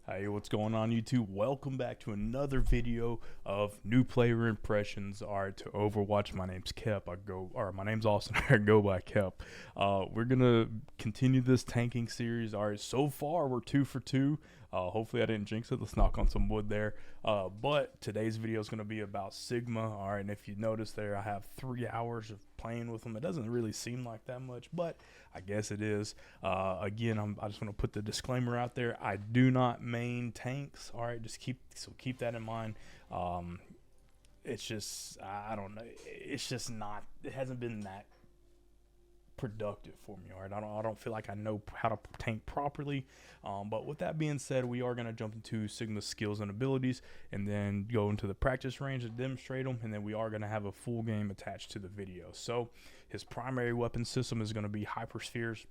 Hey, what's going on YouTube? Welcome back to another video of new player impressions. Alright, to Overwatch. My name's Kep. My name's Austin. I go by Kep. We're gonna continue this tanking series. Alright, so far we're 2 for 2. Hopefully I didn't jinx it. Let's knock on some wood there. But today's video is gonna be about Sigma. Alright, and if you notice there, I have 3 hours of playing with them. It doesn't really seem like that much, but I guess it is. Again, I just want to put the disclaimer out there. I do not main tanks. All right, just keep that in mind. It's just I don't know. It's just not. It hasn't been that productive for me. All right, I don't feel like I know how to tank properly. But with that being said, we are going to jump into Sigma's skills and abilities and then go into the practice range to demonstrate them, and then we are going to have a full game attached to the video. So his primary weapon system is going to be hyperspheres.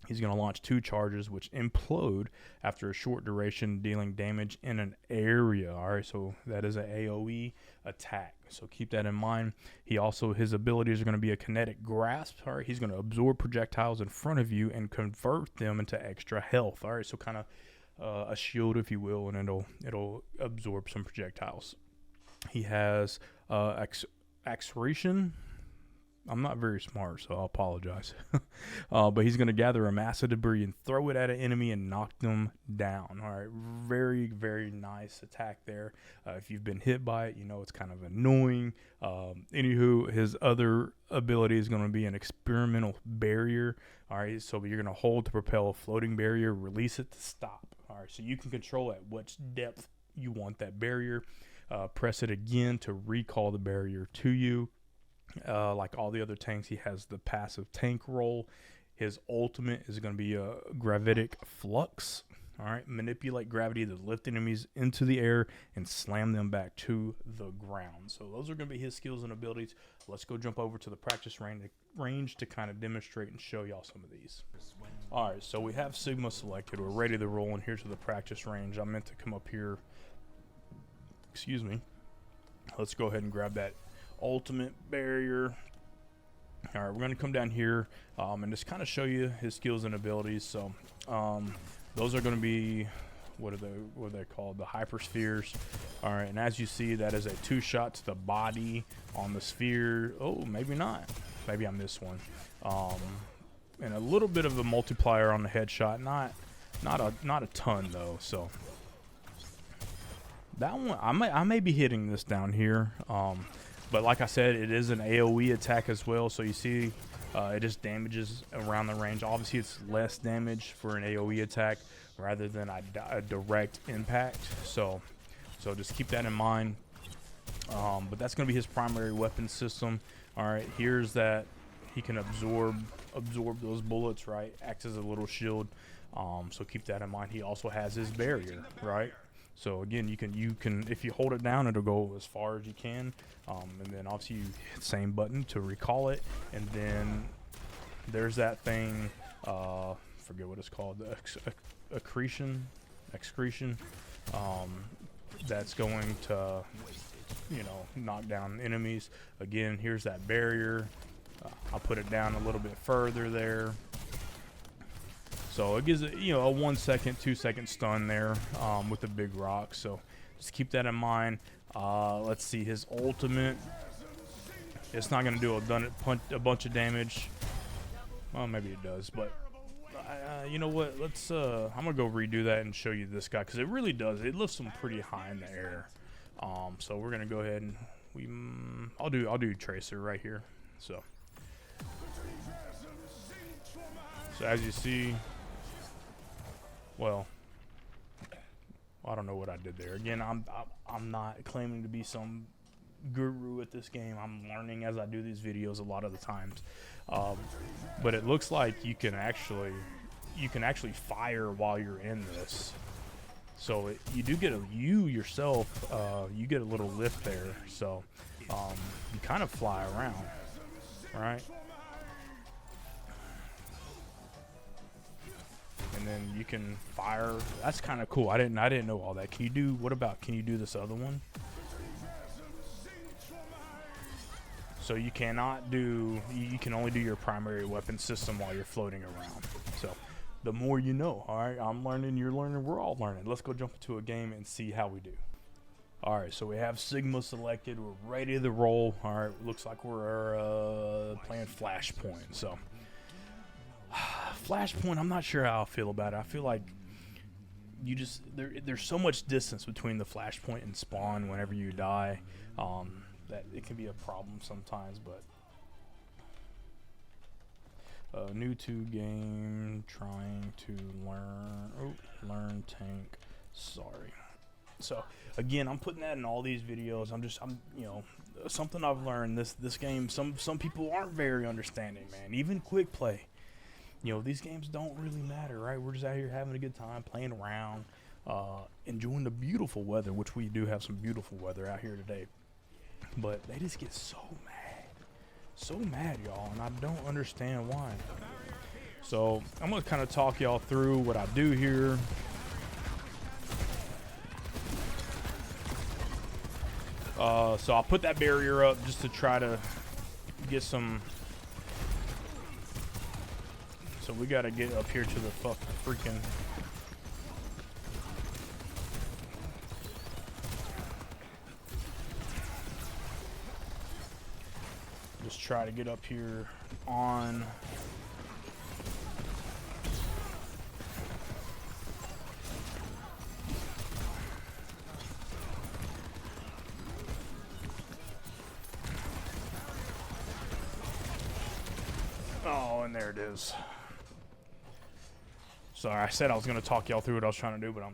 He's going to launch 2 charges which implode after a short duration, dealing damage in an area. All right, so that is an AoE attack, so keep that in mind. His abilities are going to be a kinetic grasp. All right, he's going to absorb projectiles in front of you and convert them into extra health. All right, so kind of a shield, if you will, and it'll absorb some projectiles. He has acceleration. I'm not very smart, so I'll apologize. But he's going to gather a mass of debris and throw it at an enemy and knock them down. All right, very, very nice attack there. If you've been hit by it, you know it's kind of annoying. Anywho, his other ability is going to be an experimental barrier. All right, so you're going to hold to propel a floating barrier, release it to stop. All right, so you can control at which depth you want that barrier. Press it again to recall the barrier to you. Like all the other tanks, he has the passive tank roll. His ultimate is going to be a gravitic flux. All right, manipulate gravity to lift enemies into the air and slam them back to the ground. So those are going to be his skills and abilities. Let's go jump over to the practice range to kind of demonstrate and show y'all some of these. All right, so we have Sigma selected. We're ready to roll, and here's to the practice range. I meant to come up here. Excuse me. Let's go ahead and grab that ultimate barrier. All right, we're going to come down here and just kind of show you his skills and abilities. So those are going to be what are they called, the hyperspheres. All right, and as you see, that is a 2-shot to the body on the sphere. Oh, maybe not, maybe I missed one. And a little bit of a multiplier on the headshot, not a ton though. So that one I may be hitting this down here. But like I said, it is an AoE attack as well. So you see, it just damages around the range. Obviously, it's less damage for an AoE attack rather than a direct impact. So just keep that in mind. But that's going to be his primary weapon system. All right, here's that. He can absorb those bullets, right? Acts as a little shield. So keep that in mind. He also has his barrier, right? So again, you can if you hold it down, it'll go as far as you can, and then obviously you hit the same button to recall it, and then there's that thing. Forget what it's called, the excretion. That's going to, knock down enemies. Again, here's that barrier. I'll put it down a little bit further there. So it gives it, a 1 second, 2 second stun there with the big rock. So just keep that in mind. Let's see, his ultimate. It's not going to do a bunch of damage. Well, maybe it does, but you know what? Let's. I'm gonna go redo that and show you this guy because it really does. It lifts him pretty high in the air. So we're gonna go ahead and I'll do Tracer right here. So as you see. Well, I don't know what I did there. Again, I'm not claiming to be some guru at this game. I'm learning as I do these videos a lot of the times. But it looks like you can actually fire while you're in this. So you do get you get a little lift there. So you kind of fly around, right? And then you can fire. That's kind of cool. I didn't know all that. Can you do this other one? So you cannot do. You can only do your primary weapon system while you're floating around. So the more you know. All right, I'm learning, you're learning, we're all learning. Let's go jump into a game and see how we do. All right, so we have Sigma selected. We're ready to roll. All right, looks like we're playing Flashpoint. So Flashpoint, I'm not sure how I feel about it. I feel like you just there's so much distance between the Flashpoint and spawn whenever you die, that it can be a problem sometimes. But new to game, trying to learn tank. Sorry. So again, I'm putting that in all these videos. I'm you know, something I've learned this game. Some people aren't very understanding, man. Even quick play. You know, these games don't really matter, right? We're just out here having a good time, playing around, enjoying the beautiful weather, which we do have some beautiful weather out here today. But they just get so mad, y'all, and I don't understand why. So I'm gonna kind of talk y'all through what I do here. So I'll put that barrier up just to try to get some. So we gotta get up here to the freaking. Just try to get up here on. Oh, and there it is. Sorry, I said I was going to talk y'all through what I was trying to do, but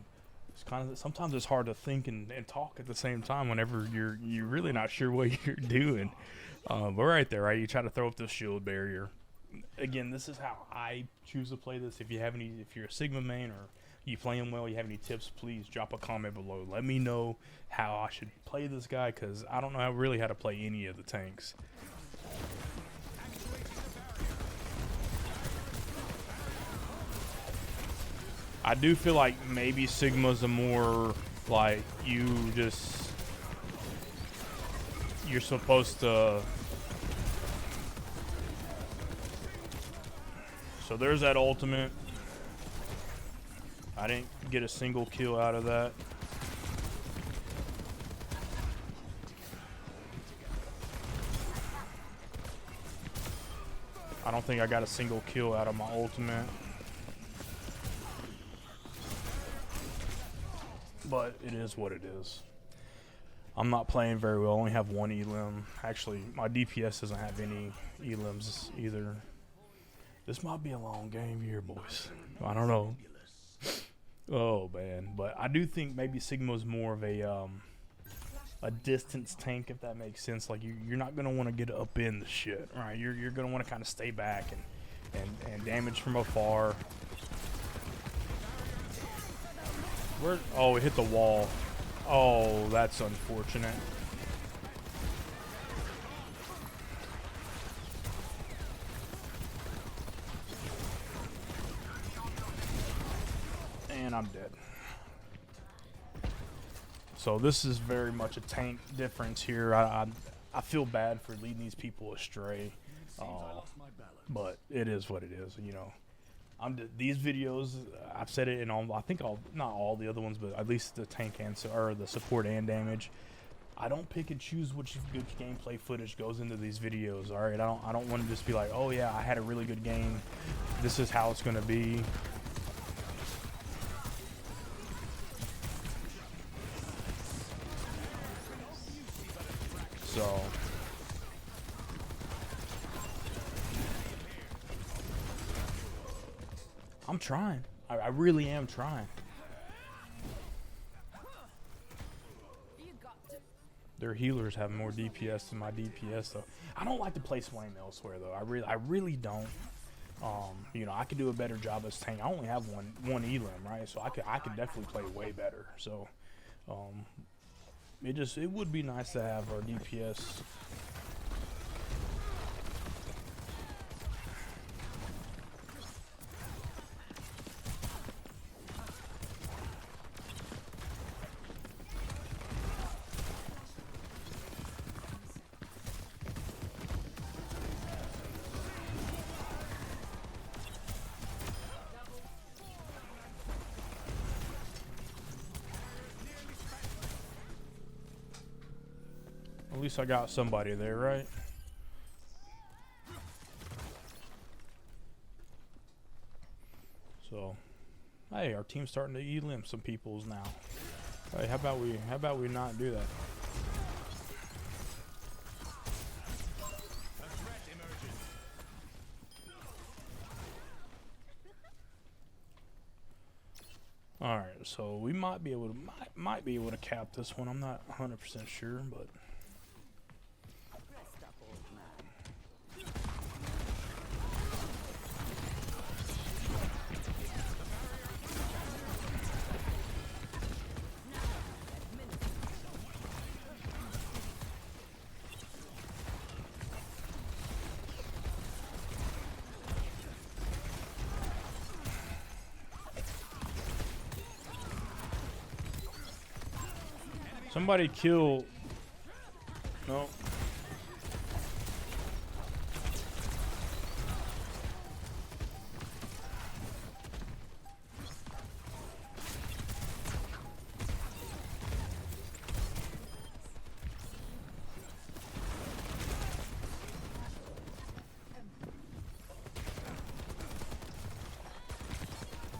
sometimes it's hard to think and talk at the same time whenever you're really not sure what you're doing. But right there, right, you try to throw up the shield barrier. Again, this is how I choose to play this. If you're a Sigma main or you playing well, you have any tips, please drop a comment below. Let me know how I should play this guy, because I don't know really how to play any of the tanks. I do feel like maybe Sigma's a more like you're supposed to. So there's that ultimate. I didn't get a single kill out of that. I don't think I got a single kill out of my ultimate. But it is what it is. I'm not playing very well. I only have one elim. Actually, my DPS doesn't have any elims either. This might be a long game here, boys. I don't know. Oh, man. But I do think maybe Sigma's more of a distance tank, if that makes sense. Like, you're not going to want to get up in the shit, right? You're going to want to kind of stay back and damage from afar. Oh, it hit the wall. Oh, that's unfortunate. And I'm dead. So this is very much a tank difference here. I feel bad for leading these people astray, but it is what it is, you know. These videos, I've said it in all, I think not all the other ones, but at least the tank or the support and damage. I don't pick and choose which good gameplay footage goes into these videos. All right, I don't want to just be like, oh yeah, I had a really good game. This is how it's gonna be. So. I'm trying. I really am trying. Their healers have more DPS than my DPS, though. I don't like to place blame elsewhere, though. I really don't. You know, I could do a better job as tank. I only have one elim, right? So I could definitely play way better. So, it would be nice to have our DPS. At least I got somebody there, right? So, hey, our team's starting to elim some peoples now. Hey, how about we not do that? All right, so we might be able to cap this one. I'm not 100% sure, but somebody kill. No.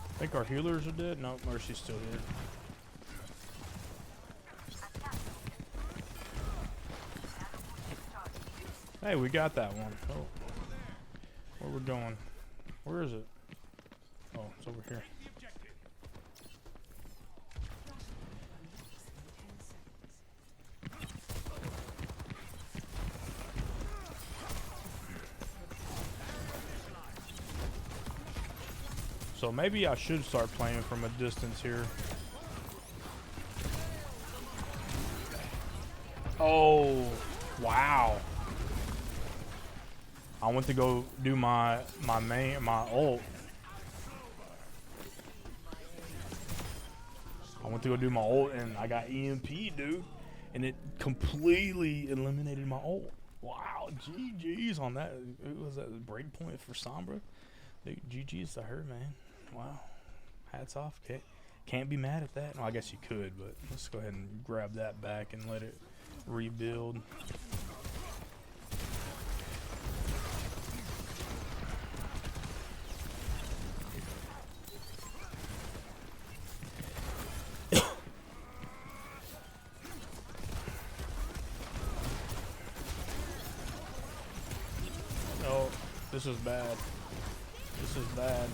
I think our healers are dead. No, Mercy's still here. Hey, we got that one. Oh, where we're going? Where is it? Oh, it's over here. So maybe I should start playing from a distance here. Oh, wow. I went to go do my ult. I went to go do my ult and I got EMP, dude. And it completely eliminated my ult. Wow, GG's on that. It was a break point for Sombra. Dude, GG's to her, man. Wow. Hats off. Can't be mad at that. Well, I guess you could, but let's go ahead and grab that back and let it rebuild. Oh, this is bad. This is bad.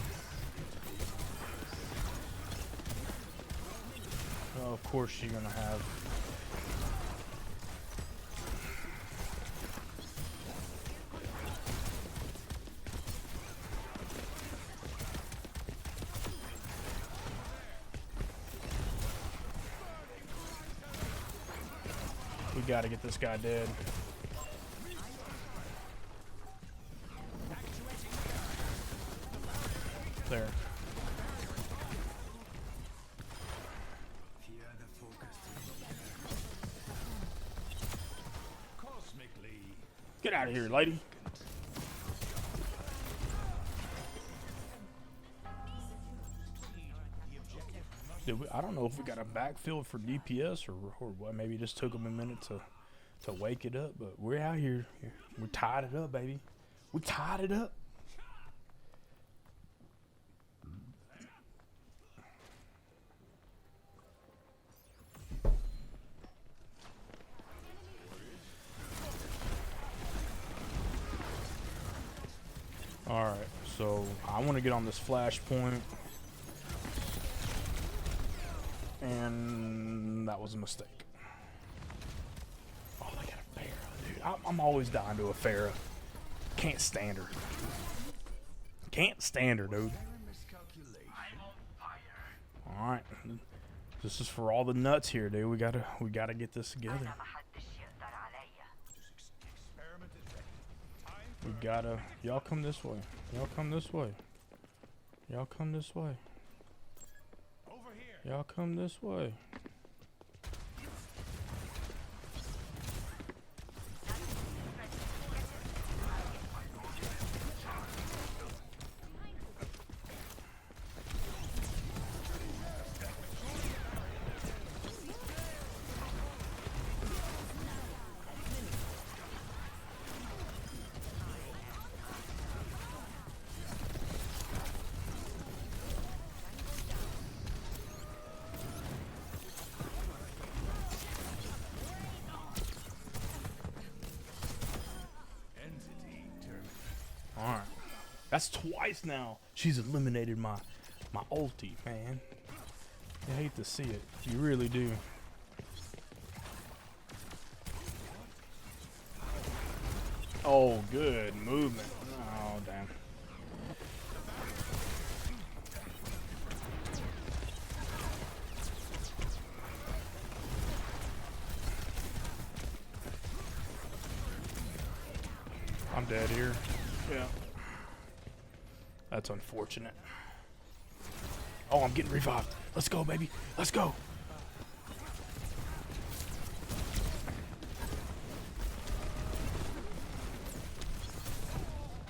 Oh, of course you're gonna have. We gotta get this guy dead. There. Get out of here, lady. I don't know if we got a backfield for DPS or what. Maybe it just took them a minute to wake it up, but we're out here. We tied it up, baby. We tied it up. Alright, so I want to get on this flashpoint. And that was a mistake. Oh, they got a Pharah, dude. I'm always dying to a Pharah. Can't stand her. Can't stand her, dude. Alright. This is for all the nuts here, dude. We gotta get this together. We gotta. Y'all come this way. Y'all come this way. Y'all come this way. Y'all come this way. That's twice now. She's eliminated my ulti, man. You hate to see it. You really do. Oh, good movement. Oh, damn. I'm dead here. Yeah. That's unfortunate. Oh, I'm getting revived. Let's go, baby. Let's go.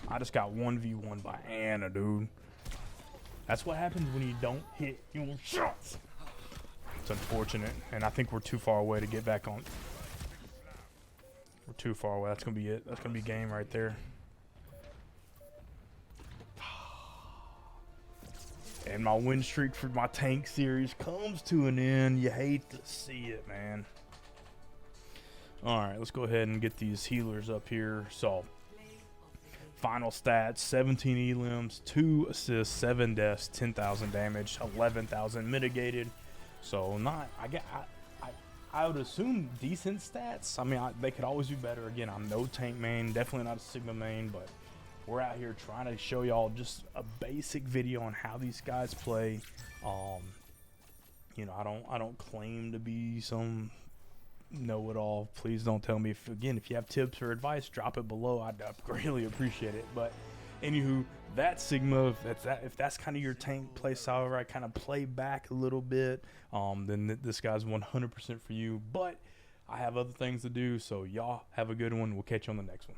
I just got 1v1 by Anna, dude. That's what happens when you don't hit your shots. It's unfortunate, and I think we're too far away to get back on. We're too far away. That's gonna be it. That's gonna be game right there. And my win streak for my tank series comes to an end. You hate to see it, man. Alright, let's go ahead and get these healers up here. So, final stats, 17 elims, 2 assists, 7 deaths, 10,000 damage, 11,000 mitigated. So, I would assume decent stats. I mean, they could always do better. Again, I'm no tank main, definitely not a Sigma main, but we're out here trying to show y'all just a basic video on how these guys play. You know, I don't claim to be some know-it-all. Please don't tell me if you have tips or advice, drop it below. I'd greatly appreciate it. But anywho, that Sigma, if that's kind of your tank play style, right, kind of play back a little bit, then this guy's 100% for you. But I have other things to do, so y'all have a good one. We'll catch you on the next one.